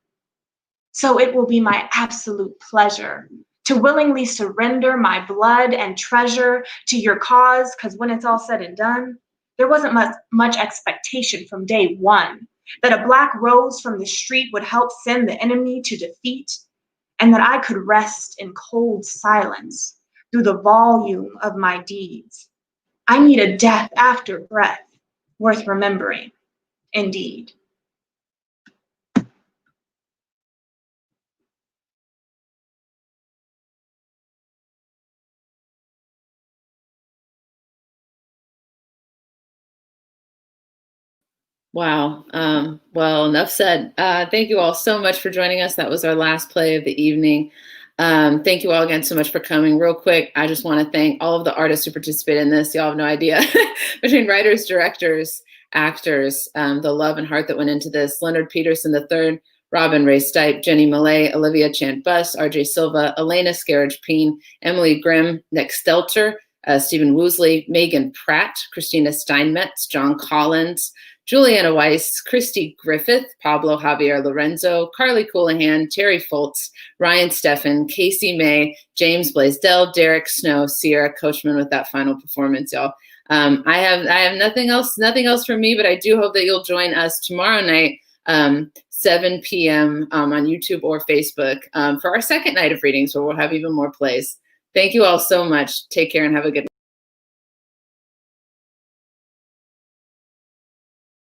So it will be my absolute pleasure to willingly surrender my blood and treasure to your cause, because when it's all said and done, there wasn't much expectation from day one that a black rose from the street would help send the enemy to defeat, and that I could rest in cold silence through the volume of my deeds. I need a death after breath worth remembering, indeed. Wow. Well, enough said. Thank you all so much for joining us. That was our last play of the evening. Thank you all again so much for coming. Real quick, I just want to thank all of the artists who participated in this. Y'all have no idea. Between writers, directors, actors, the love and heart that went into this. Leonard Peterson III, Robin Ray Stipe, Jenny Millay, Olivia Chant Buss, RJ Silva, Elena Scarriage Peen, Emily Grimm, Nick Stelter, Stephen Woosley, Meghan Pratt, Christina Steinmetz, John Collins, Juliana Weiss, Christy Griffith, Pablo Javier Lorenzo, Carly Coulahan, Teri Foltz, Ryan Steffen, Casey May, James Blaisdell, Derek Snow, Sierra Coachman with that final performance, y'all. I have nothing else from me, but I do hope that you'll join us tomorrow night, 7 p.m. On YouTube or Facebook for our second night of readings, where we'll have even more plays. Thank you all so much. Take care and have a good night.